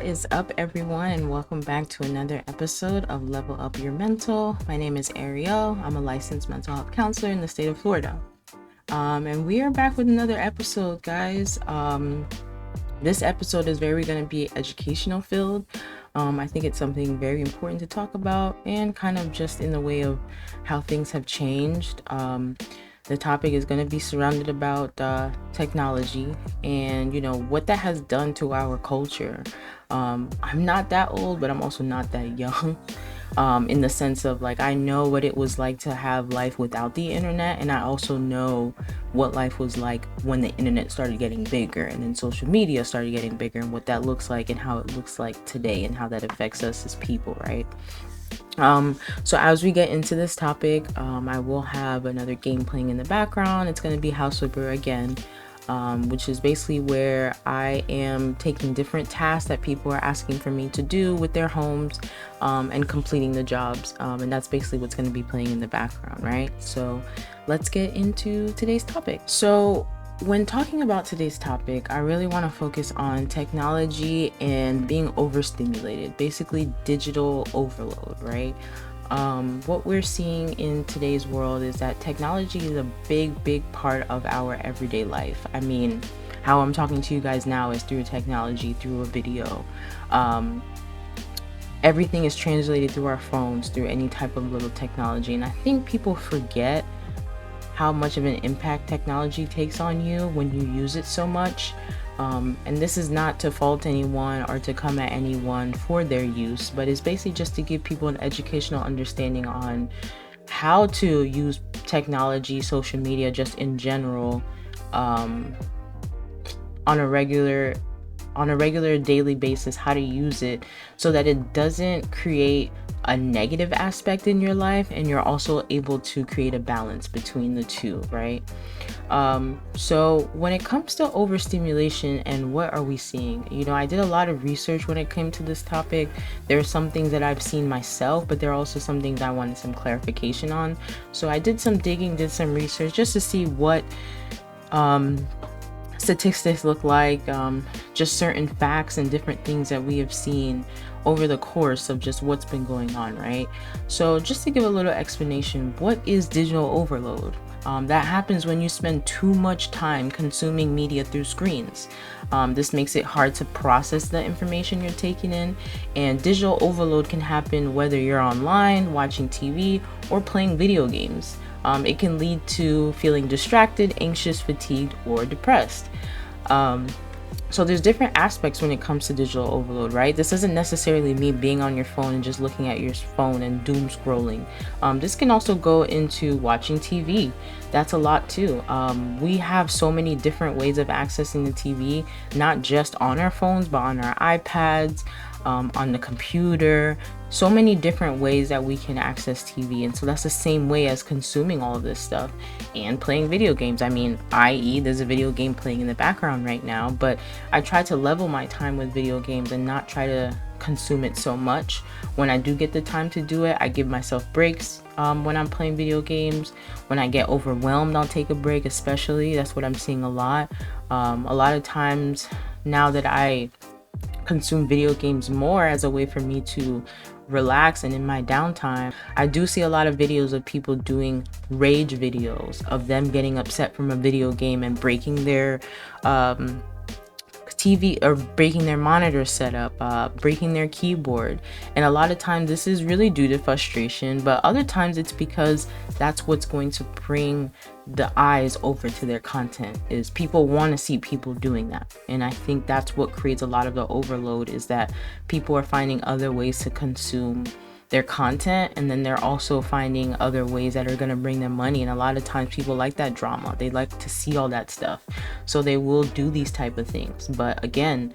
is up, everyone, and welcome back to another episode of Level Up Your Mental. My name is Ariel. I'm a licensed mental health counselor in the state of Florida. And we are back with another episode, guys. This episode is very going to be educational filled. I think it's something very important to talk about, and kind of just in the way of how things have changed. The topic is going to be surrounded about technology and, what that has done to our culture. I'm not that old, but I'm also not that young, in the sense of, like, I know what it was like to have life without the internet, and I also know what life was like when the internet started getting bigger and then social media started getting bigger, and what that looks like and how it looks like today and how that affects us as people, right? So as we get into this topic, I will have another game playing in the background. It's going to be House Flipper again, which is basically where I am taking different tasks that people are asking for me to do with their homes, and completing the jobs. And that's basically what's going to be playing in the background, right? So let's get into today's topic. So when talking about today's topic, I really want to focus on technology and being overstimulated, basically digital overload, right? What we're seeing in today's world is that technology is a big part of our everyday life. I mean, how I'm talking to you guys now is through technology, through a video. Everything is translated through our phones, through any type of little technology. And I think people forget how much of an impact technology takes on you when you use it so much. And this is not to fault anyone or to come at anyone for their use, but it's basically just to give people an educational understanding on how to use technology, social media, just in general, on a regular daily basis, how to use it so that it doesn't create a negative aspect in your life, and you're also able to create a balance between the two, right? So when it comes to overstimulation and what are we seeing, I did a lot of research when it came to this topic. There are some things that I've seen myself, but there are also some things I wanted some clarification on. So I did some digging, did some research just to see what statistics look like, just certain facts and different things that we have seen over the course of just what's been going on, right? So just to give a little explanation, what is digital overload? That happens when you spend too much time consuming media through screens. This makes it hard to process the information you're taking in, and digital overload can happen whether you're online, watching TV, or playing video games. It can lead to feeling distracted, anxious, fatigued, or depressed. So there's different aspects when it comes to digital overload, right? This doesn't necessarily mean being on your phone and just looking at your phone and doom scrolling. This can also go into watching TV. That's a lot too. We have so many different ways of accessing the TV, not just on our phones, but on our iPads, on the computer. So many different ways that we can access TV, and so that's the same way as consuming all of this stuff and playing video games. I mean, i.e., there's a video game playing in the background right now, but I try to level my time with video games and not try to consume it so much. When I do get the time to do it, I give myself breaks when I'm playing video games. When I get overwhelmed, I'll take a break, especially. That's what I'm seeing a lot. A lot of times now that I consume video games more as a way for me to relax and in my downtime, I do see a lot of videos of people doing rage videos of them getting upset from a video game and breaking their TV or breaking their monitor setup, breaking their keyboard. And a lot of times this is really due to frustration, but other times it's because that's what's going to bring the eyes over to their content, is people want to see people doing that. And I think that's what creates a lot of the overload, is that people are finding other ways to consume their content, and then they're also finding other ways that are going to bring them money. And a lot of times people like that drama, they like to see all that stuff, so they will do these type of things. But again,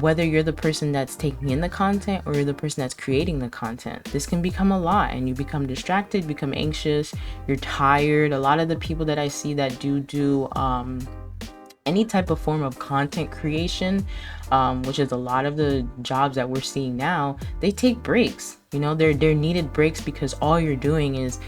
whether you're the person that's taking in the content or you're the person that's creating the content, this can become a lot, and you become distracted, become anxious, you're tired. A lot of the people that I see that do any type of form of content creation, which is a lot of the jobs that we're seeing now, they take breaks. They're needed breaks, because all you're doing is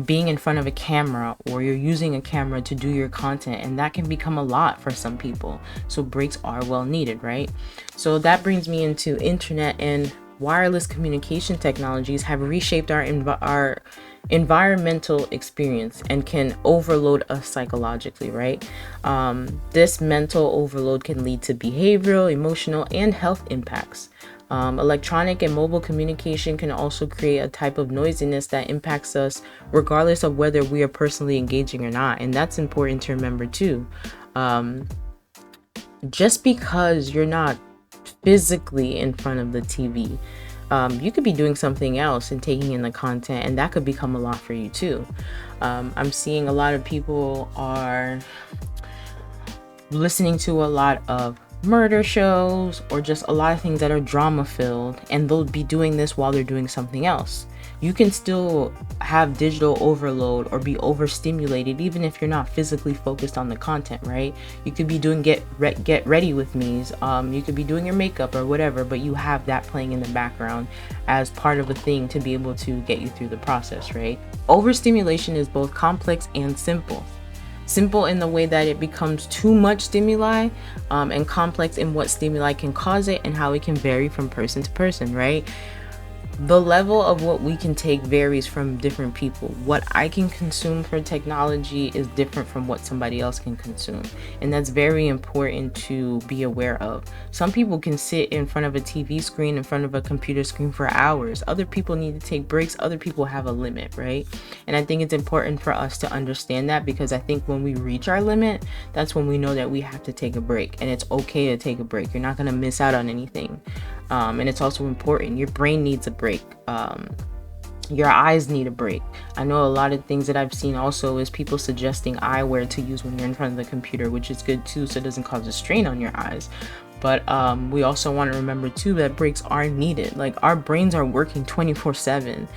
being in front of a camera, or you're using a camera to do your content, and that can become a lot for some people. So breaks are well needed, right? So that brings me into internet and wireless communication technologies have reshaped our environmental experience and can overload us psychologically, right? This mental overload can lead to behavioral, emotional, and health impacts. Electronic and mobile communication can also create a type of noisiness that impacts us regardless of whether we are personally engaging or not. And that's important to remember too. Just because you're not physically in front of the TV, you could be doing something else and taking in the content, and that could become a lot for you too. I'm seeing a lot of people are listening to a lot of murder shows or just a lot of things that are drama filled, and they'll be doing this while they're doing something else. You can still have digital overload or be overstimulated even if you're not physically focused on the content, right? You could be doing get ready with me's, you could be doing your makeup or whatever, but you have that playing in the background as part of a thing to be able to get you through the process, right? Overstimulation is both complex and simple. Simple in the way that it becomes too much stimuli, and complex in what stimuli can cause it and how it can vary from person to person, right? The level of what we can take varies from different people. What I can consume for technology is different from what somebody else can consume. And that's very important to be aware of. Some people can sit in front of a TV screen, in front of a computer screen for hours. Other people need to take breaks. Other people have a limit, right? And I think it's important for us to understand that, because I think when we reach our limit, that's when we know that we have to take a break. And it's okay to take a break. You're not going to miss out on anything. And it's also important. Your brain needs a break. Your eyes need a break. I know a lot of things that I've seen also is people suggesting eyewear to use when you're in front of the computer, which is good too, so it doesn't cause a strain on your eyes. But we also want to remember too that breaks are needed. Like, our brains are working 24/7.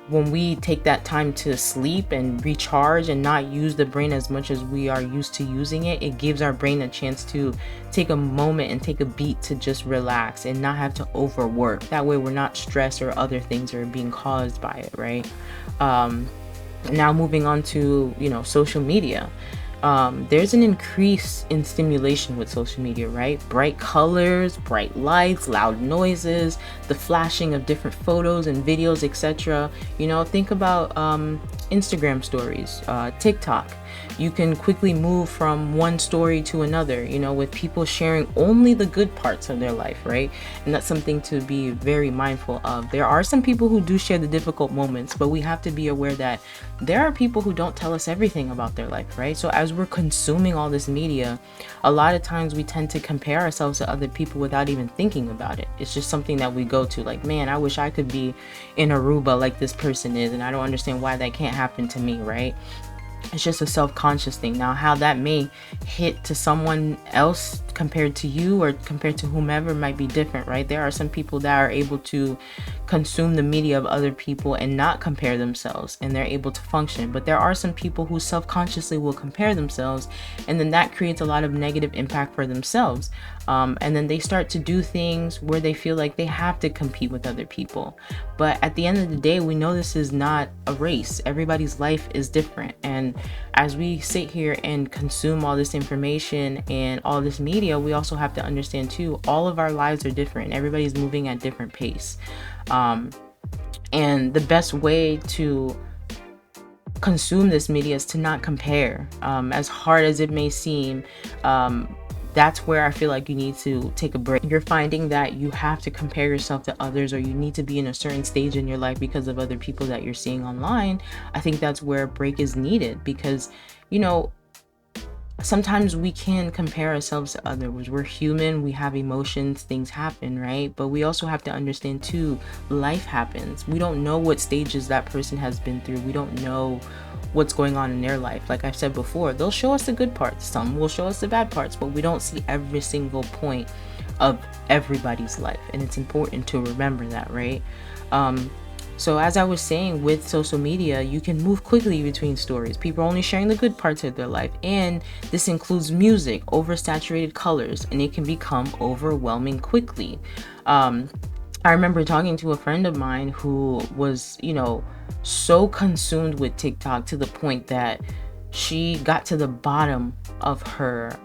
When we take that time to sleep and recharge and not use the brain as much as we are used to using it, it gives our brain a chance to take a moment and take a beat to just relax and not have to overwork. That way we're not stressed or other things are being caused by it, right? Now moving on to, social media. There's an increase in stimulation with social media, right? Bright colors, bright lights, loud noises, the flashing of different photos and videos, etc. Think about Instagram stories, TikTok. You can quickly move from one story to another, with people sharing only the good parts of their life, right? And that's something to be very mindful of. There are some people who do share the difficult moments, but we have to be aware that there are people who don't tell us everything about their life, right? So as we're consuming all this media, a lot of times we tend to compare ourselves to other people without even thinking about it. It's just something that we go to, like, man, I wish I could be in Aruba like this person is, and I don't understand why that can't happen to me, right? It's just a self-conscious thing. Now, how that may hit to someone else compared to you or compared to whomever might be different, right? There are some people that are able to consume the media of other people and not compare themselves, and they're able to function. But there are some people who self-consciously will compare themselves, and then that creates a lot of negative impact for themselves. And then they start to do things where they feel like they have to compete with other people. But at the end of the day, we know this is not a race. Everybody's life is different. And as we sit here and consume all this information and all this media, we also have to understand too, all of our lives are different. Everybody's moving at different pace. And the best way to consume this media is to not compare. As hard as it may seem, that's where I feel like you need to take a break. You're finding that you have to compare yourself to others, or you need to be in a certain stage in your life because of other people that you're seeing online. I think that's where a break is needed, because, sometimes we can compare ourselves to others. We're human, we have emotions, things happen, right? But we also have to understand too, life happens. We don't know what stages that person has been through. We don't know what's going on in their life. Like I've said before, they'll show us the good parts, some will show us the bad parts, but we don't see every single point of everybody's life, and it's important to remember that, right? So as I was saying, with social media, you can move quickly between stories. People are only sharing the good parts of their life, and this includes music, oversaturated colors, and it can become overwhelming quickly. I remember talking to a friend of mine who was, so consumed with TikTok to the point that she got to the bottom of her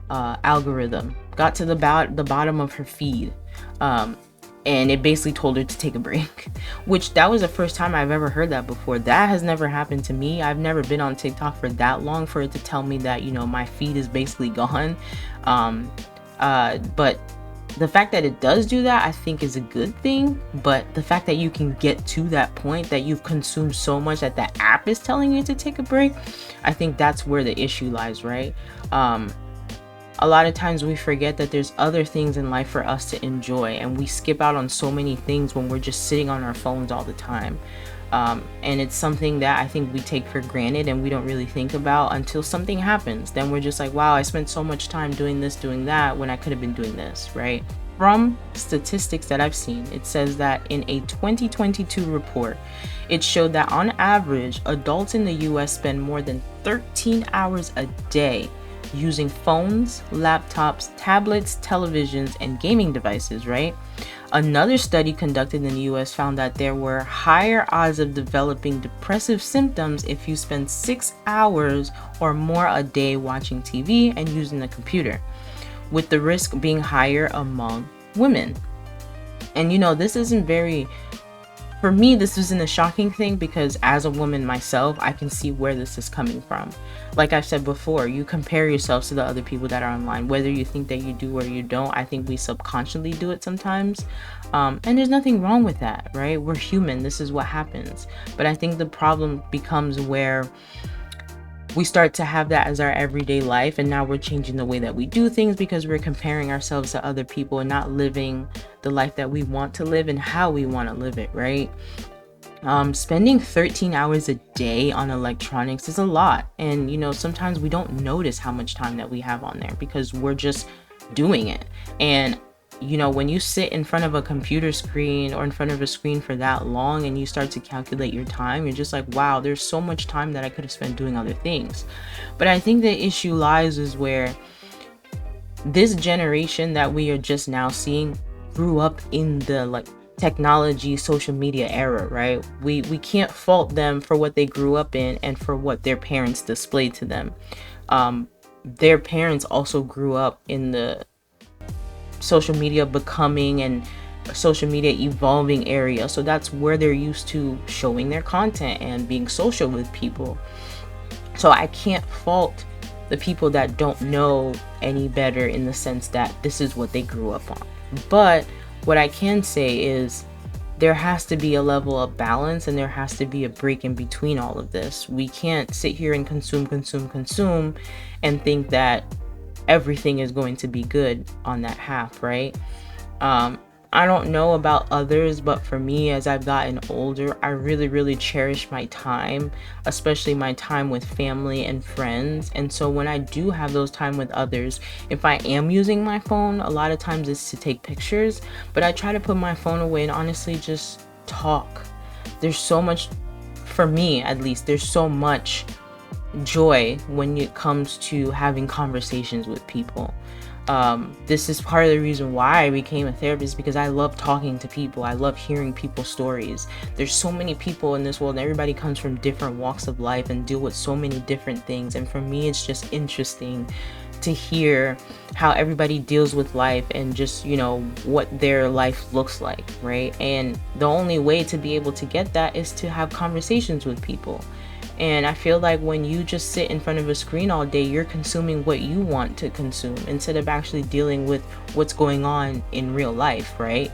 algorithm, got to the bottom of her feed. Um, and it basically told her to take a break, which that was the first time I've ever heard that before. That has never happened to me. I've never been on TikTok for that long for it to tell me that, my feed is basically gone. But the fact that it does do that, I think, is a good thing. But the fact that you can get to that point, that you've consumed so much that the app is telling you to take a break, I think that's where the issue lies, right? A lot of times we forget that there's other things in life for us to enjoy, and we skip out on so many things when we're just sitting on our phones all the time. And it's something that I think we take for granted and we don't really think about until something happens. Then we're just like, wow, I spent so much time doing this, doing that, when I could have been doing this, right? From statistics that I've seen, it says that in a 2022 report, it showed that on average, adults in the US spend more than 13 hours a day using phones, laptops, tablets, televisions, and gaming devices, right? Another study conducted in the US found that there were higher odds of developing depressive symptoms if you spend 6 hours or more a day watching TV and using the computer, with the risk being higher among women. And this isn't very, for me, this isn't a shocking thing, because as a woman myself, I can see where this is coming from. Like I've said before, you compare yourselves to the other people that are online, whether you think that you do or you don't. I think we subconsciously do it sometimes. And there's nothing wrong with that, right? We're human. This is what happens. But I think the problem becomes where we start to have that as our everyday life, and now we're changing the way that we do things because we're comparing ourselves to other people and not living the life that we want to live and how we want to live it, right? Spending 13 hours a day on electronics is a lot, and sometimes we don't notice how much time that we have on there because we're just doing it. And when you sit in front of a computer screen or in front of a screen for that long and you start to calculate your time, you're just like, wow, there's so much time that I could have spent doing other things. But I think the issue lies is where this generation that we are just now seeing grew up in the technology, social media era, right? We can't fault them for what they grew up in and for what their parents displayed to them. Their parents also grew up in the social media becoming and social media evolving area, so that's where they're used to showing their content and being social with people. So I can't fault the people that don't know any better, in the sense that this is what they grew up on. But what I can say is there has to be a level of balance, and there has to be a break in between all of this. We can't sit here and consume and think that everything is going to be good on that half, right? I don't know about others, but for me, as I've gotten older, I really cherish my time, especially my time with family and friends. And so when I do have those time with others, if I am using my phone, a lot of times it's to take pictures, but I try to put my phone away and honestly just talk. There's so much, for me at least, there's so much joy when it comes to having conversations with people. This is part of the reason why I became a therapist, because I love talking to people. I love hearing people's stories. There's so many people in this world, and everybody comes from different walks of life and deal with so many different things. And for me, it's just interesting to hear how everybody deals with life and just, what their life looks like, right? And the only way to be able to get that is to have conversations with people. And I feel like when you just sit in front of a screen all day, you're consuming what you want to consume instead of actually dealing with what's going on in real life, right?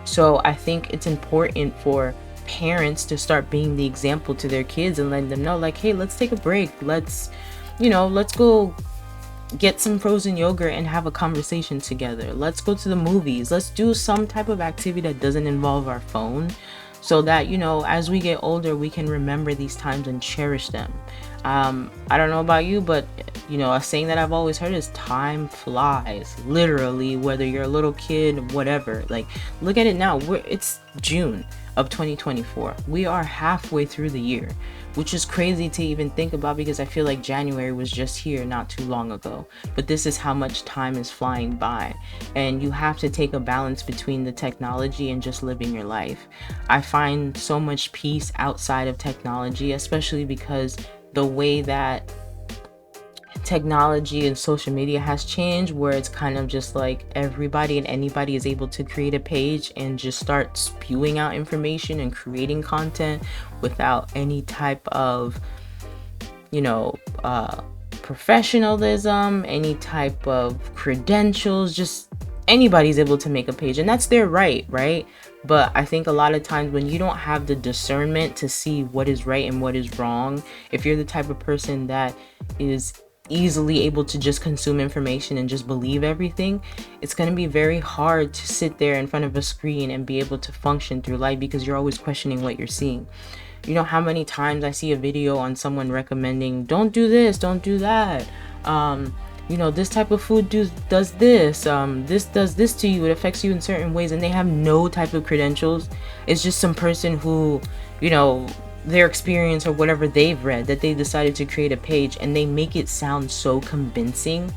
So I think it's important for parents to start being the example to their kids and letting them know, like, hey, let's take a break. Let's go get some frozen yogurt and have a conversation together. Let's go to the movies. Let's do some type of activity that doesn't involve our phone, so that, as we get older, we can remember these times and cherish them. I don't know about you, but, a saying that I've always heard is time flies. Literally, whether you're a little kid, whatever. Like, look at it now. It's June. of 2024. We are halfway through the year, which is crazy to even think about, because I feel like January was just here not too long ago. But this is how much time is flying by, and you have to take a balance between the technology and just living your life. I find so much peace outside of technology, especially because the way that technology and social media has changed, where it's kind of just like everybody and anybody is able to create a page and just start spewing out information and creating content without any type of, you know, professionalism, any type of credentials. Just anybody's able to make a page, and that's their right? But I think a lot of times when you don't have the discernment to see what is right and what is wrong, if you're the type of person that is easily able to just consume information and just believe everything, it's going to be very hard to sit there in front of a screen and be able to function through life, because you're always questioning what you're seeing. You know how many times I see a video on someone recommending, don't do this, don't do that, you know, this type of food does this, this does this to you, it affects you in certain ways, and they have no type of credentials. It's just some person who, you know, their experience or whatever they've read, that they decided to create a page, and they make it sound so convincing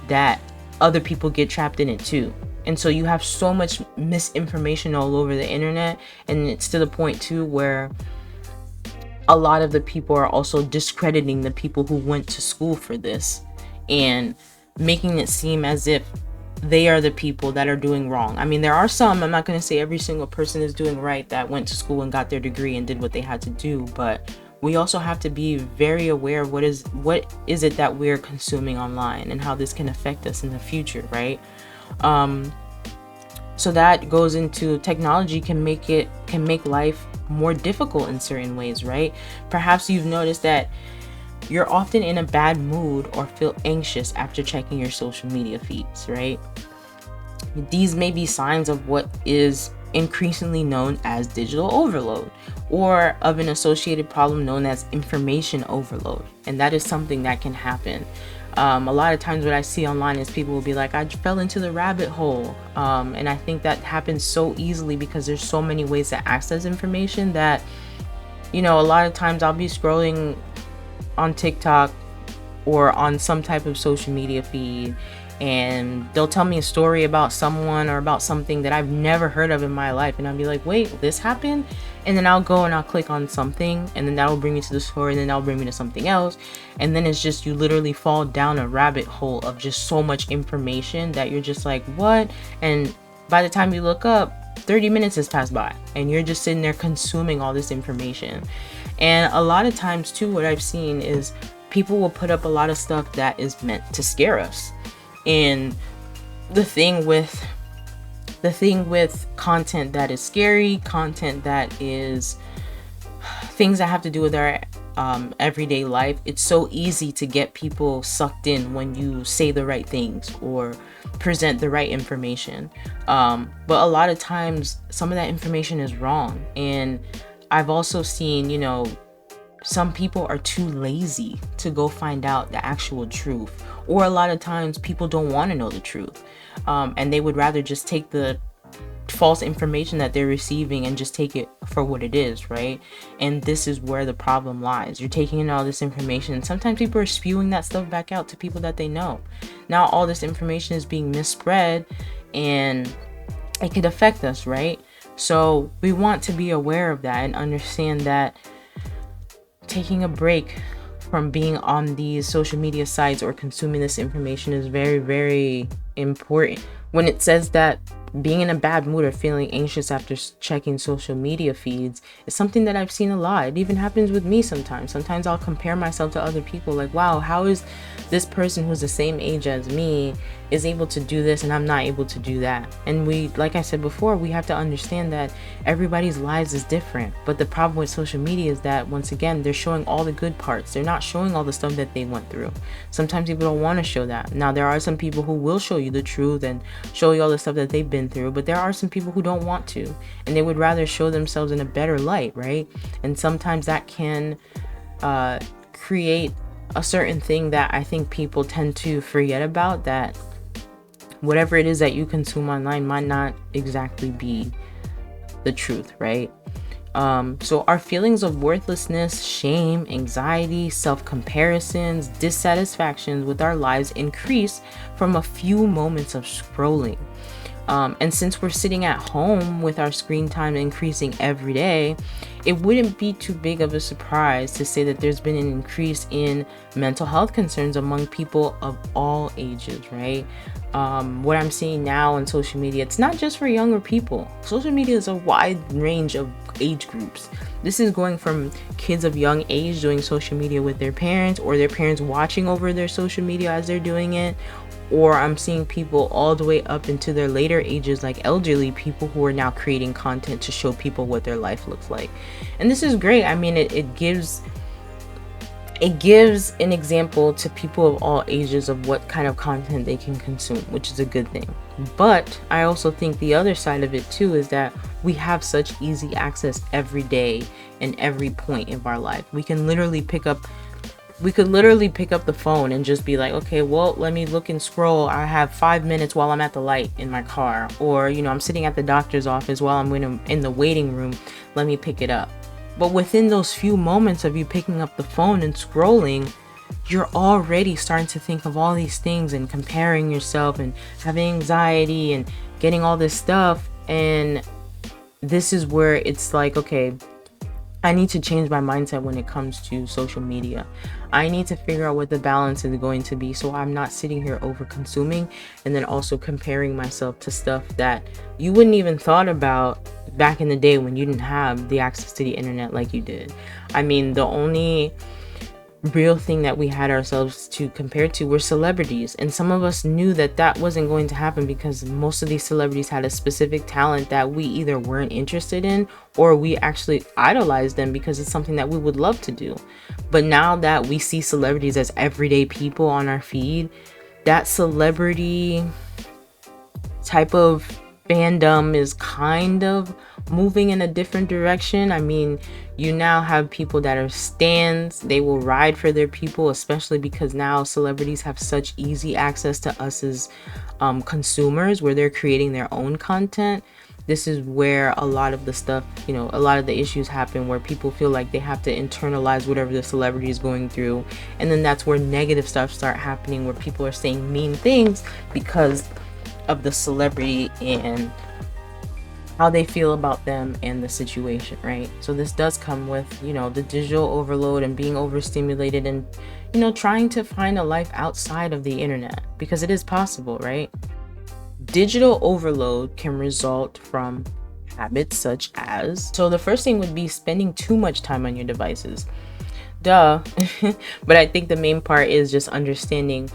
that other people get trapped in it too. And so you have so much misinformation all over the internet, and it's to the point too where a lot of the people are also discrediting the people who went to school for this and making it seem as if they are the people that are doing wrong. I mean, there are some, I'm not going to say every single person is doing right that went to school and got their degree and did what they had to do, but we also have to be very aware of what is it that we're consuming online and how this can affect us in the future, right? So that goes into technology can make life more difficult in certain ways, right? Perhaps you've noticed that you're often in a bad mood or feel anxious after checking your social media feeds, right? These may be signs of what is increasingly known as digital overload, or of an associated problem known as information overload. And that is something that can happen. A lot of times what I see online is people will be like, I fell into the rabbit hole. And I think that happens so easily because there's so many ways to access information that, you know, a lot of times I'll be scrolling on TikTok or on some type of social media feed, and they'll tell me a story about someone or about something that I've never heard of in my life, and I'll be like, wait, this happened? And then I'll go and I'll click on something, and then that'll bring me to the story, and then that'll bring me to something else, and then it's just, you literally fall down a rabbit hole of just so much information that you're just like, what? And by the time you look up, 30 minutes has passed by, and you're just sitting there consuming all this information. And a lot of times too, what I've seen is people will put up a lot of stuff that is meant to scare us. And the thing with content that is scary, content that is things that have to do with our everyday life, it's so easy to get people sucked in when you say the right things or present the right information. But a lot of times some of that information is wrong. And I've also seen, you know, some people are too lazy to go find out the actual truth, or a lot of times people don't want to know the truth, and they would rather just take the false information that they're receiving and just take it for what it is, right? And this is where the problem lies. You're taking in all this information, and sometimes people are spewing that stuff back out to people that they know. Now all this information is being misspread, and it could affect us, right? So we want to be aware of that and understand that taking a break from being on these social media sites or consuming this information is very, very important. When it says that being in a bad mood or feeling anxious after checking social media feeds is something that I've seen a lot. It even happens with me sometimes. Sometimes I'll compare myself to other people, like, wow, how is this person who's the same age as me is able to do this and I'm not able to do that? And we, like I said before, we have to understand that everybody's lives is different. But the problem with social media is that, once again, they're showing all the good parts. They're not showing all the stuff that they went through. Sometimes people don't want to show that. Now, there are some people who will show you the truth and show you all the stuff that they've been through, but there are some people who don't want to, and they would rather show themselves in a better light, right? And sometimes that can create a certain thing that I think people tend to forget about, that whatever it is that you consume online might not exactly be the truth, right? So our feelings of worthlessness, shame, anxiety, self-comparisons, dissatisfactions with our lives increase from a few moments of scrolling. And since we're sitting at home with our screen time increasing every day, it wouldn't be too big of a surprise to say that there's been an increase in mental health concerns among people of all ages, right? What I'm seeing now on social media, it's not just for younger people. Social media is a wide range of age groups. This is going from kids of young age doing social media with their parents, or their parents watching over their social media as they're doing it, or I'm seeing people all the way up into their later ages, like elderly people who are now creating content to show people what their life looks like. And this is great. I mean, it gives an example to people of all ages of what kind of content they can consume, which is a good thing. But I also think the other side of it too is that we have such easy access every day and every point of our life. We could literally pick up the phone and just be like, okay, well, let me look and scroll. I have 5 minutes while I'm at the light in my car, or I'm sitting at the doctor's office while I'm in the waiting room. Let me pick it up. But within those few moments of you picking up the phone and scrolling, you're already starting to think of all these things and comparing yourself and having anxiety and getting all this stuff. And this is where it's like, okay, I need to change my mindset when it comes to social media. I need to figure out what the balance is going to be, so I'm not sitting here over consuming and then also comparing myself to stuff that you wouldn't even thought about back in the day when you didn't have the access to the internet like you did. I mean, the only real thing that we had ourselves to compare to were celebrities, and some of us knew that that wasn't going to happen because most of these celebrities had a specific talent that we either weren't interested in, or we actually idolized them because it's something that we would love to do. But now that we see celebrities as everyday people on our feed, that celebrity type of fandom is kind of moving in a different direction. I mean, you now have people that are stans. They will ride for their people, especially because now celebrities have such easy access to us as consumers, where they're creating their own content. This is where a lot of the stuff, a lot of the issues happen, where people feel like they have to internalize whatever the celebrity is going through. And then that's where negative stuff start happening, where people are saying mean things because of the celebrity and how they feel about them and the situation, right? So this does come with, the digital overload and being overstimulated and, trying to find a life outside of the internet, because it is possible, right? Digital overload can result from habits such as, so the first thing would be spending too much time on your devices. Duh. But I think the main part is just understanding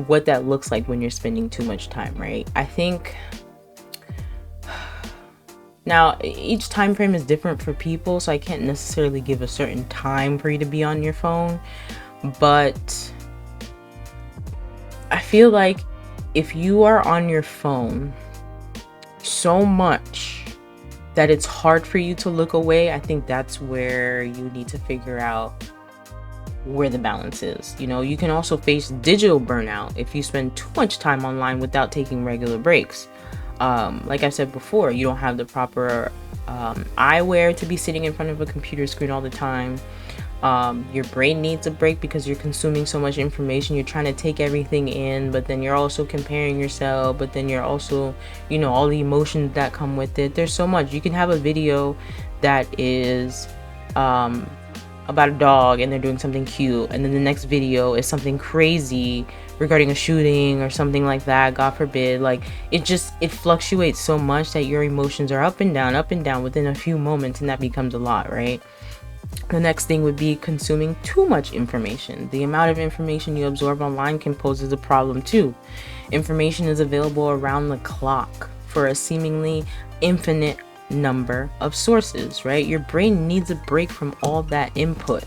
what that looks like when you're spending too much time, right? I think now each time frame is different for people, so I can't necessarily give a certain time for you to be on your phone, but I feel like if you are on your phone so much that it's hard for you to look away, I think that's where you need to figure out where the balance is. You can also face digital burnout if you spend too much time online without taking regular breaks. Like I said before, you don't have the proper eyewear to be sitting in front of a computer screen all the time. Your brain needs a break because you're consuming so much information. You're trying to take everything in, but then you're also comparing yourself, but then you're also, all the emotions that come with it. There's so much. You can have a video that is about a dog and they're doing something cute, and then the next video is something crazy regarding a shooting or something like that, God forbid. Like, it fluctuates so much that your emotions are up and down within a few moments, and that becomes a lot, right? The next thing would be consuming too much information. The amount of information you absorb online can pose as a problem too. Information is available around the clock for a seemingly infinite number of sources, right? Your brain needs a break from all that input.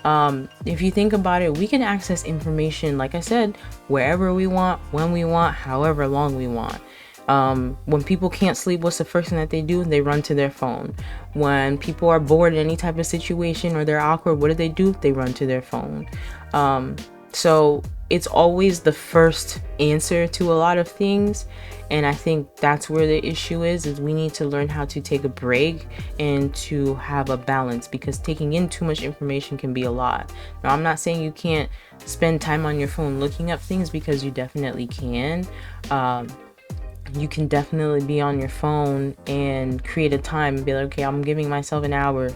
If you think about it, we can access information, like I said, wherever we want, when we want, however long we want. When people can't sleep, what's the first thing that they do? They run to their phone. When people are bored in any type of situation or they're awkward, what do? They run to their phone. So it's always the first answer to a lot of things. And I think that's where the issue is we need to learn how to take a break and to have a balance, because taking in too much information can be a lot. Now, I'm not saying you can't spend time on your phone looking up things, because you definitely can. You can definitely be on your phone and create a time and be like, okay, I'm giving myself an hour,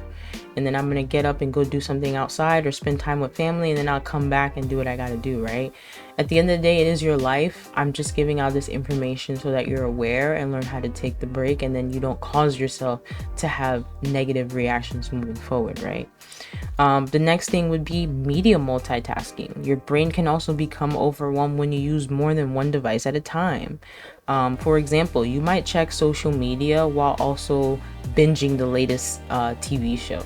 and then I'm going to get up and go do something outside or spend time with family, and then I'll come back and do what I got to do, right? At the end of the day, it is your life. I'm just giving out this information so that you're aware and learn how to take the break, and then you don't cause yourself to have negative reactions moving forward, right? The next thing would be media multitasking. Your brain can also become overwhelmed when you use more than one device at a time. For example, you might check social media while also binging the latest TV show.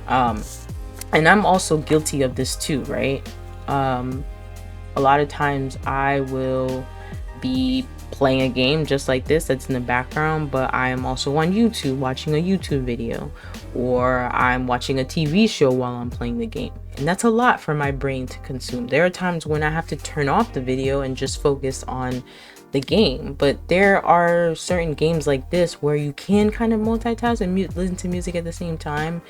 And I'm also guilty of this too, right? A lot of times I will be playing a game just like this that's in the background, but I am also on YouTube watching a YouTube video, or I'm watching a TV show while I'm playing the game. And that's a lot for my brain to consume. There are times when I have to turn off the video and just focus on the game, but there are certain games like this where you can kind of multitask and listen to music at the same time.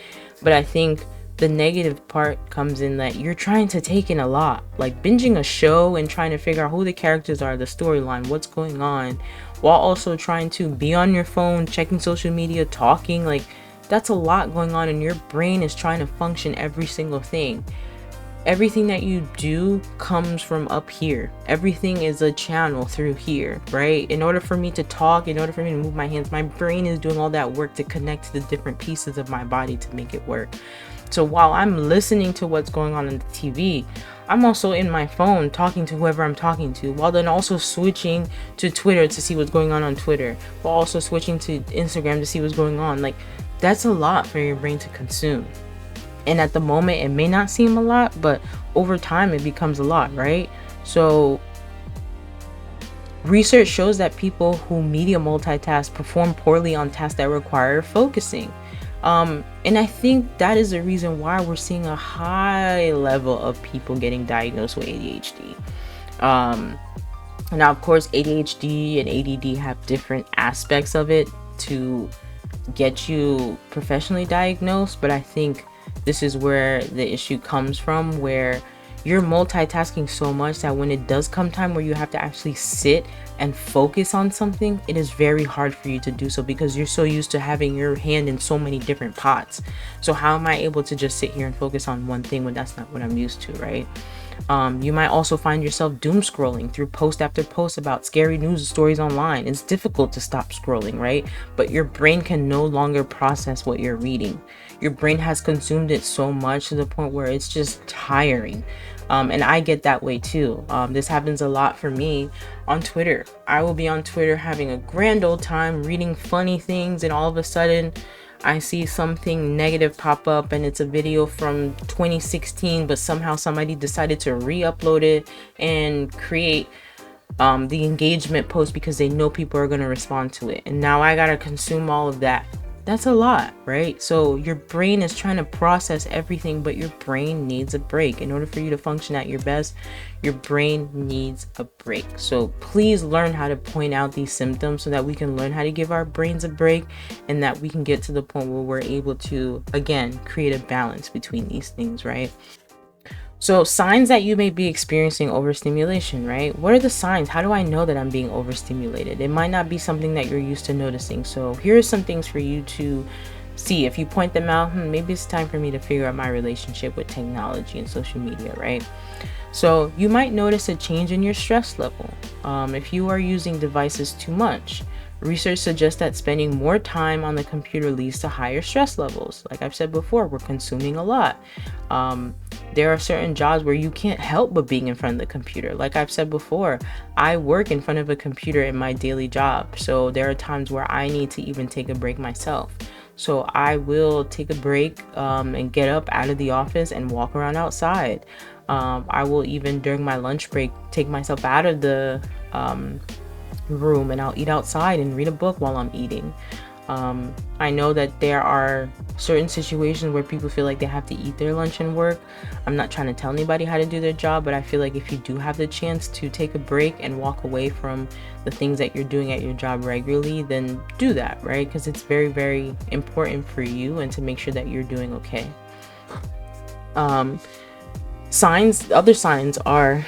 But I think the negative part comes in that you're trying to take in a lot, like binging a show and trying to figure out who the characters are, the storyline, what's going on, while also trying to be on your phone, checking social media, talking. Like, that's a lot going on, and your brain is trying to function every single thing. Everything that you do comes from up here. Everything is a channel through here, right? In order for me to talk, in order for me to move my hands, my brain is doing all that work to connect to the different pieces of my body to make it work. So while I'm listening to what's going on the TV, I'm also in my phone talking to whoever I'm talking to, while then also switching to Twitter to see what's going on Twitter, while also switching to Instagram to see what's going on. Like, that's a lot for your brain to consume. And at the moment, it may not seem a lot, but over time, it becomes a lot, right? So research shows that people who media multitask perform poorly on tasks that require focusing. And I think that is the reason why we're seeing a high level of people getting diagnosed with ADHD. Now, of course, ADHD and ADD have different aspects of it to get you professionally diagnosed, but I think this is where the issue comes from, where you're multitasking so much that when it does come time where you have to actually sit and focus on something, it is very hard for you to do so, because you're so used to having your hand in so many different pots. So how am I able to just sit here and focus on one thing when that's not what I'm used to, right? You might also find yourself doom scrolling through post after post about scary news stories online. It's difficult to stop scrolling, right? But your brain can no longer process what you're reading. Your brain has consumed it so much to the point where it's just tiring. And I get that way too. This happens a lot for me on Twitter. I will be on Twitter having a grand old time reading funny things, and all of a sudden I see something negative pop up, and it's a video from 2016, but somehow somebody decided to re-upload it and create the engagement post because they know people are going to respond to it. And now I got to consume all of that. That's a lot, right? So your brain is trying to process everything, but your brain needs a break. In order for you to function at your best, your brain needs a break. So please learn how to point out these symptoms so that we can learn how to give our brains a break, and that we can get to the point where we're able to, again, create a balance between these things, right? So signs that you may be experiencing overstimulation, right? What are the signs? How do I know that I'm being overstimulated? It might not be something that you're used to noticing. So here are some things for you to see. If you point them out, maybe it's time for me to figure out my relationship with technology and social media, right? So you might notice a change in your stress level. If you are using devices too much. Research suggests that spending more time on the computer leads to higher stress levels. Like I've said before, we're consuming a lot. There are certain jobs where you can't help but being in front of the computer. Like I've said before, I work in front of a computer in my daily job. So there are times where I need to even take a break myself. So I will take a break and get up out of the office and walk around outside. I will even during my lunch break take myself out of the room and I'll eat outside and read a book while I'm eating. I know that there are certain situations where people feel like they have to eat their lunch and work. I'm not trying to tell anybody how to do their job, but I feel like if you do have the chance to take a break and walk away from the things that you're doing at your job regularly, then do that, right? Because it's very, very important for you and to make sure that you're doing okay. Other signs are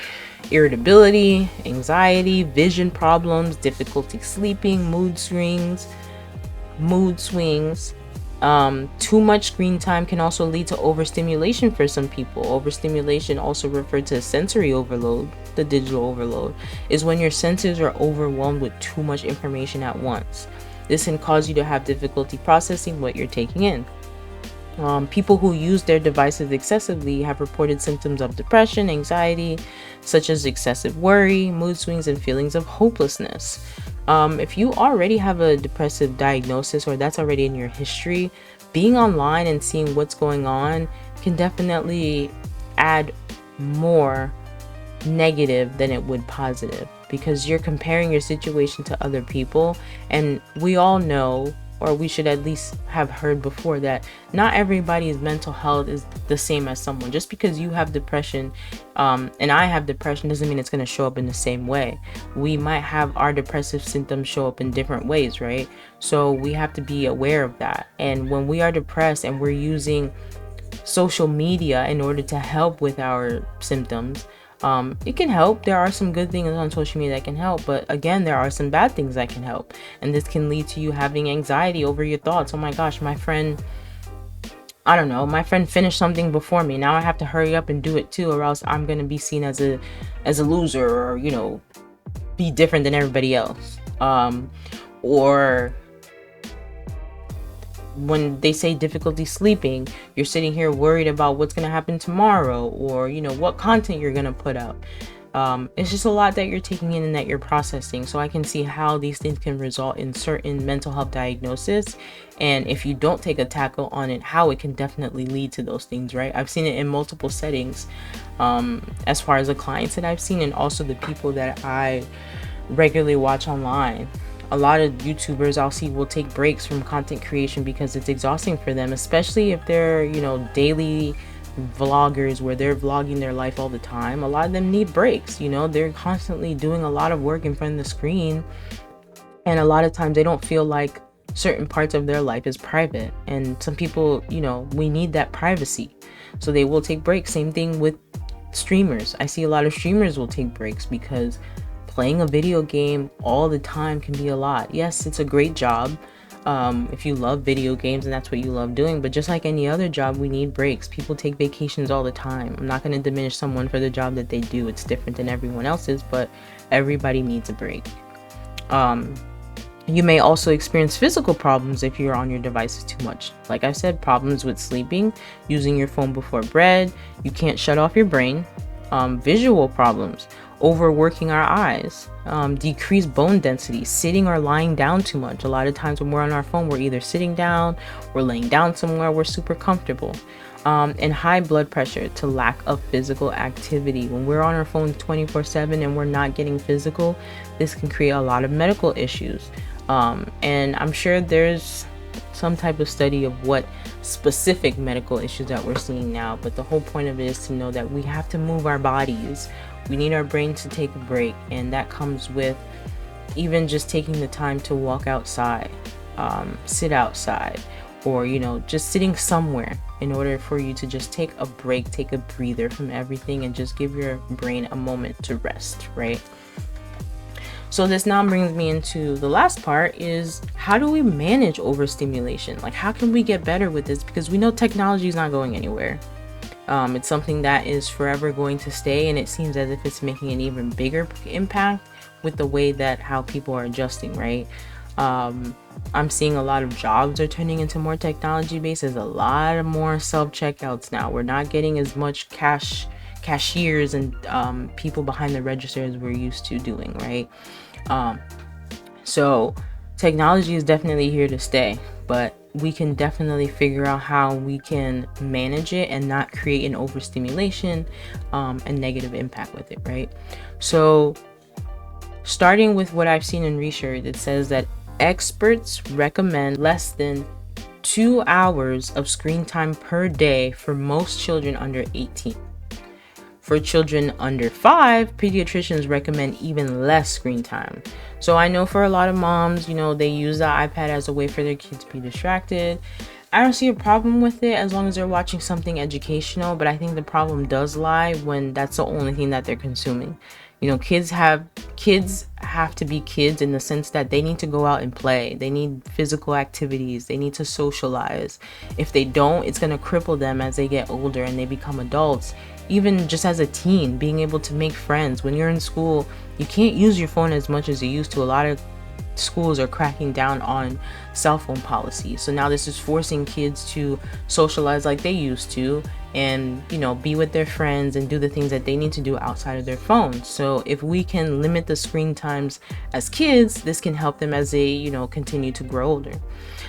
irritability, anxiety, vision problems, difficulty sleeping, mood swings. Too much screen time can also lead to overstimulation for some people. Overstimulation, also referred to as sensory overload, the digital overload, is when your senses are overwhelmed with too much information at once. This can cause you to have difficulty processing what you're taking in. People who use their devices excessively have reported symptoms of depression, anxiety, such as excessive worry, mood swings, and feelings of hopelessness. If you already have a depressive diagnosis or that's already in your history, being online and seeing what's going on can definitely add more negative than it would positive, because you're comparing your situation to other people. And we all know, or we should at least have heard before, that not everybody's mental health is the same as someone. Just because you have depression and I have depression doesn't mean it's going to show up in the same way. We might have our depressive symptoms show up in different ways, right? So we have to be aware of that. And when we are depressed and we're using social media in order to help with our symptoms, it can help. There are some good things on social media that can help, but again, there are some bad things that can help, and this can lead to you having anxiety over your thoughts. Oh my gosh, my friend finished something before me. Now I have to hurry up and do it too, or else I'm gonna be seen as a loser, or be different than everybody else. Or when they say difficulty sleeping, you're sitting here worried about what's going to happen tomorrow, or what content you're going to put up. It's just a lot that you're taking in and that you're processing. So I can see how these things can result in certain mental health diagnosis, and if you don't take a tackle on it, how it can definitely lead to those things, right? I've seen it in multiple settings, as far as the clients that I've seen, and also the people that I regularly watch online. A lot of YouTubers I'll see will take breaks from content creation because it's exhausting for them, especially if they're, daily vloggers where they're vlogging their life all the time. A lot of them need breaks. They're constantly doing a lot of work in front of the screen, and a lot of times they don't feel like certain parts of their life is private. And some people, we need that privacy, so they will take breaks. Same thing with streamers. I see a lot of streamers will take breaks because playing a video game all the time can be a lot. Yes, it's a great job if you love video games and that's what you love doing, but just like any other job, we need breaks. People take vacations all the time. I'm not going to diminish someone for the job that they do. It's different than everyone else's, but everybody needs a break. You may also experience physical problems if you're on your devices too much. Like I said, problems with sleeping, using your phone before bed, you can't shut off your brain. Visual problems, overworking our eyes, decreased bone density, sitting or lying down too much. A lot of times when we're on our phone, we're either sitting down, we're laying down somewhere, we're super comfortable. And high blood pressure to lack of physical activity. When we're on our phone 24/7 and we're not getting physical, this can create a lot of medical issues. And I'm sure there's some type of study of what specific medical issues that we're seeing now, but the whole point of it is to know that we have to move our bodies. We need our brain to take a break, and that comes with even just taking the time to walk outside, sit outside, or just sitting somewhere in order for you to just take a break, take a breather from everything, and just give your brain a moment to rest, right? So this now brings me into the last part, is how do we manage overstimulation? Like, how can we get better with this? Because we know technology is not going anywhere. It's something that is forever going to stay, and it seems as if it's making an even bigger impact with the way that how people are adjusting, right? I'm seeing a lot of jobs are turning into more technology based. There's a lot of more self-checkouts now. We're not getting as much cashiers and people behind the register as we're used to doing, right? So technology is definitely here to stay, but we can definitely figure out how we can manage it and not create an overstimulation and negative impact with it, right? So starting with what I've seen in research, it says that Experts recommend less than 2 hours of screen time per day for most children under 18. For children under 5, pediatricians recommend even less screen time. So I know for a lot of moms, they use the iPad as a way for their kids to be distracted. I don't see a problem with it as long as they're watching something educational, but I think the problem does lie when that's the only thing that they're consuming. Kids have to be kids in the sense that they need to go out and play. They need physical activities. They need to socialize. If they don't, it's going to cripple them as they get older and they become adults. Even just as a teen, being able to make friends. When you're in school, you can't use your phone as much as you used to. A lot of schools are cracking down on cell phone policy. So now this is forcing kids to socialize like they used to and, be with their friends and do the things that they need to do outside of their phones. So if we can limit the screen times as kids, this can help them as they, continue to grow older.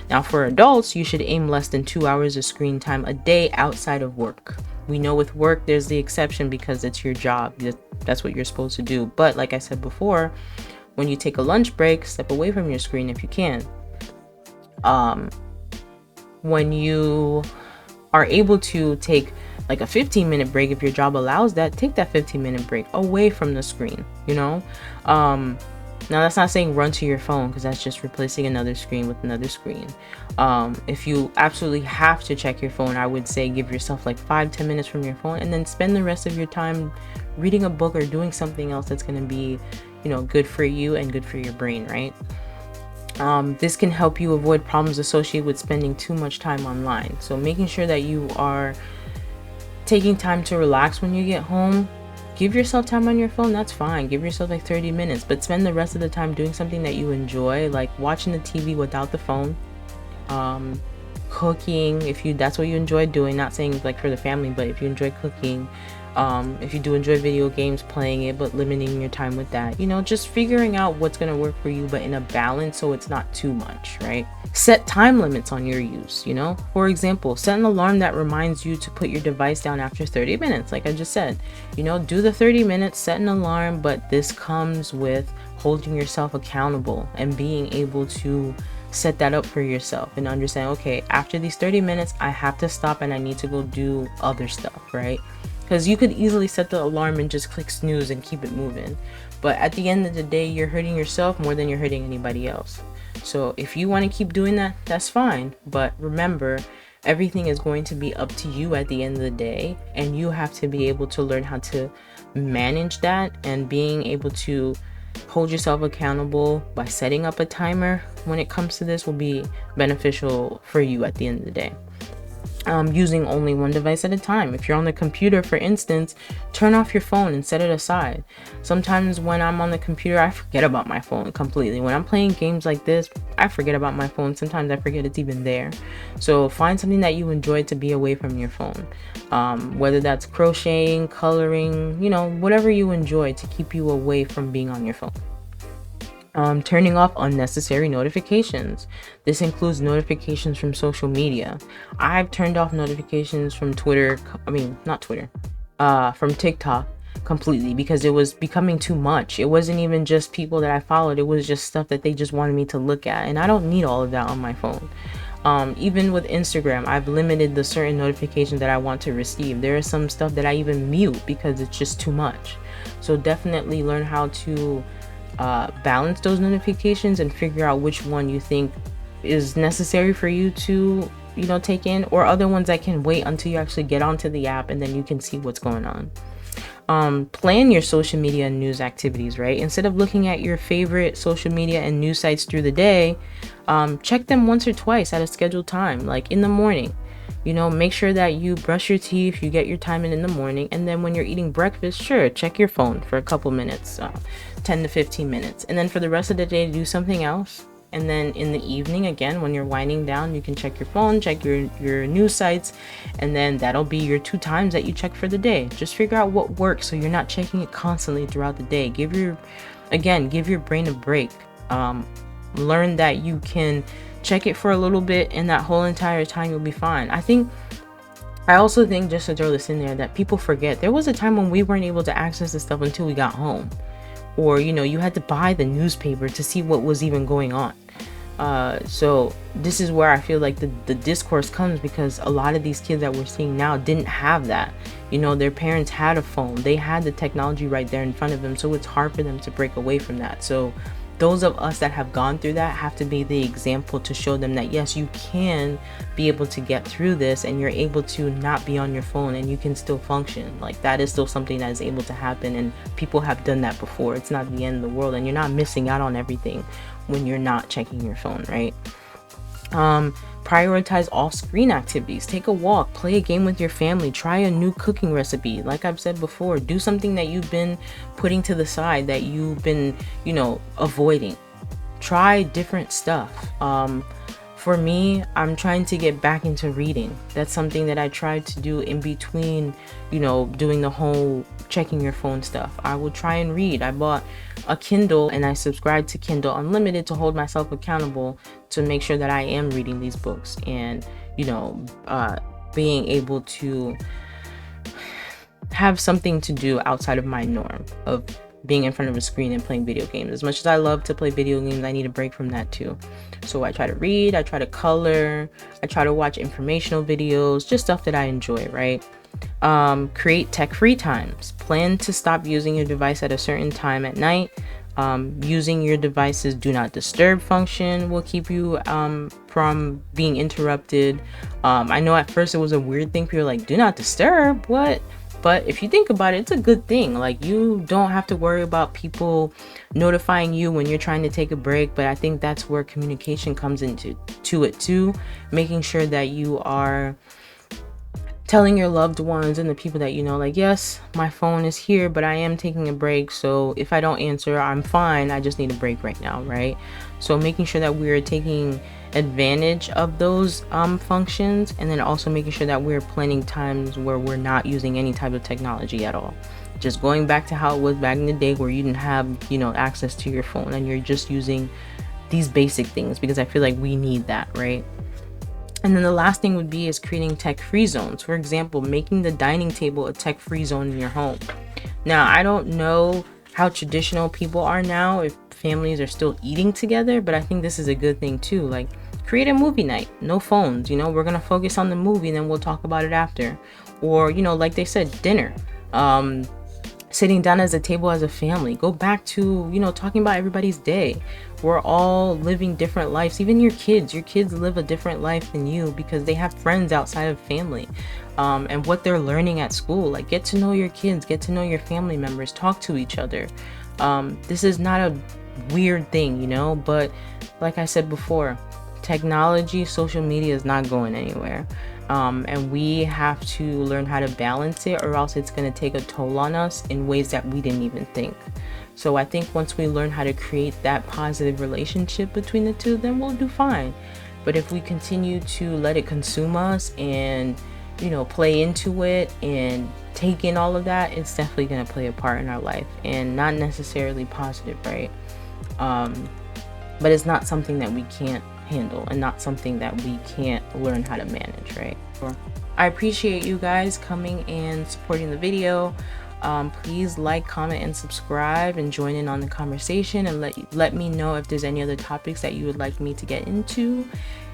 Now for adults, you should aim less than 2 hours of screen time a day outside of work. We know with work, there's the exception because it's your job. That's what you're supposed to do. But like I said before, when you take a lunch break, step away from your screen if you can. When you are able to take like a 15-minute break, if your job allows that, take that 15-minute break away from the screen, Now that's not saying run to your phone, because that's just replacing another screen with another screen. If you absolutely have to check your phone, I would say give yourself like 5-10 minutes from your phone and then spend the rest of your time reading a book or doing something else that's going to be good for you and good for your brain, right? This can help you avoid problems associated with spending too much time online. So making sure that you are taking time to relax when you get home. Give yourself time on your phone, that's fine. Give yourself like 30 minutes, but spend the rest of the time doing something that you enjoy, like watching the TV without the phone, cooking, that's what you enjoy doing. Not saying like for the family, but if you enjoy cooking, if you do enjoy video games, playing it, but limiting your time with that, just figuring out what's going to work for you, but in a balance so it's not too much, right? Set time limits on your use. For example, set an alarm that reminds you to put your device down after 30 minutes. Like I just said, do the 30 minutes, set an alarm, but this comes with holding yourself accountable and being able to set that up for yourself and understand, okay, after these 30 minutes, I have to stop and I need to go do other stuff, right? Because you could easily set the alarm and just click snooze and keep it moving. But at the end of the day, you're hurting yourself more than you're hurting anybody else. So if you want to keep doing that, that's fine. But remember, everything is going to be up to you at the end of the day. And you have to be able to learn how to manage that, and being able to hold yourself accountable by setting up a timer when it comes to this will be beneficial for you at the end of the day. Using only one device at a time. If you're on the computer, for instance, turn off your phone and set it aside. Sometimes when I'm on the computer, I forget about my phone completely. When I'm playing games like this, I forget about my phone. Sometimes I forget it's even there. So find something that you enjoy to be away from your phone. Whether that's crocheting, coloring, whatever you enjoy to keep you away from being on your phone. Turning off unnecessary notifications. This includes notifications from social media. I've turned off notifications from from TikTok completely because it was becoming too much. It wasn't even just people that I followed. It was just stuff that they just wanted me to look at, and I don't need all of that on my phone. Even with Instagram, I've limited the certain notifications that I want to receive. There is some stuff that I even mute because it's just too much. So definitely learn how to balance those notifications and figure out which one you think is necessary for you to take in, or other ones that can wait until you actually get onto the app and then you can see what's going on. Plan your social media and news activities, right? Instead of looking at your favorite social media and news sites through the day, check them once or twice at a scheduled time, like in the morning. Make sure that you brush your teeth, you get your time in the morning, and then when you're eating breakfast, sure, check your phone for a couple minutes, 10 to 15 minutes. And then for the rest of the day, do something else. And then in the evening, again, when you're winding down, you can check your phone, check your news sites, and then that'll be your 2 times that you check for the day. Just figure out what works so you're not checking it constantly throughout the day. Give your brain a break. Learn that you can check it for a little bit, and that whole entire time you'll be fine. I also think, just to throw this in there, that people forget there was a time when we weren't able to access this stuff until we got home, or you had to buy the newspaper to see what was even going on. So this is where I feel like the discourse comes, because a lot of these kids that we're seeing now didn't have that. You know, their parents had a phone, they had the technology right there in front of them, so it's hard for them to break away from that. So those of us that have gone through that have to be the example to show them that yes, you can be able to get through this, and you're able to not be on your phone and you can still function. Like, that is still something that is able to happen, and people have done that before. It's not the end of the world, and you're not missing out on everything when you're not checking your phone, right? Prioritize off-screen activities. Take a walk, play a game with your family, try a new cooking recipe. Like I've said before, do something that you've been putting to the side, that you've been, avoiding. Try different stuff. For me, I'm trying to get back into reading. That's something that I tried to do in between, doing the whole checking your phone stuff. I will try and read. I bought a Kindle and I subscribed to Kindle Unlimited to hold myself accountable to make sure that I am reading these books and, being able to have something to do outside of my norm of being in front of a screen and playing video games. As much as I love to play video games, I need a break from that too. So I try to read, I try to color, I try to watch informational videos, just stuff that I enjoy, right? Create tech-free times. Plan to stop using your device at a certain time at night. Using your device's do not disturb function will keep you from being interrupted. I know at first it was a weird thing. People were like, do not disturb, what? But if you think about it, it's a good thing. Like, you don't have to worry about people notifying you when you're trying to take a break. But I think that's where communication comes into it too. Making sure that you are telling your loved ones and the people that you know, like, yes, my phone is here, but I am taking a break. So if I don't answer, I'm fine. I just need a break right now, right? So making sure that we're taking advantage of those functions, and then also making sure that we're planning times where we're not using any type of technology at all. Just going back to how it was back in the day where you didn't have, access to your phone and you're just using these basic things, because I feel like we need that, right? And then the last thing would be is creating tech-free zones. For example, making the dining table a tech-free zone in your home. Now, I don't know how traditional people are now, if families are still eating together, but I think this is a good thing too. Like, create a movie night, no phones, we're gonna focus on the movie and then we'll talk about it after. Or, like they said, dinner. Sitting down as a table as a family. Go back to, talking about everybody's day. We're all living different lives. Even your kids live a different life than you because they have friends outside of family. And what they're learning at school. Like, get to know your kids, get to know your family members, talk to each other. This is not a weird thing, but like I said before, technology, social media is not going anywhere. And we have to learn how to balance it, or else it's going to take a toll on us in ways that we didn't even think. So I think once we learn how to create that positive relationship between the two, then we'll do fine. But if we continue to let it consume us and, play into it and take in all of that, it's definitely going to play a part in our life, and not necessarily positive, right? But it's not something that we can't handle, and not something that we can't learn how to manage, right? I appreciate you guys coming and supporting the video. Please like, comment, and subscribe, and join in on the conversation, and let me know if there's any other topics that you would like me to get into.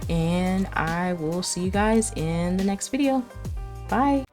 And I will see you guys in the next video. Bye.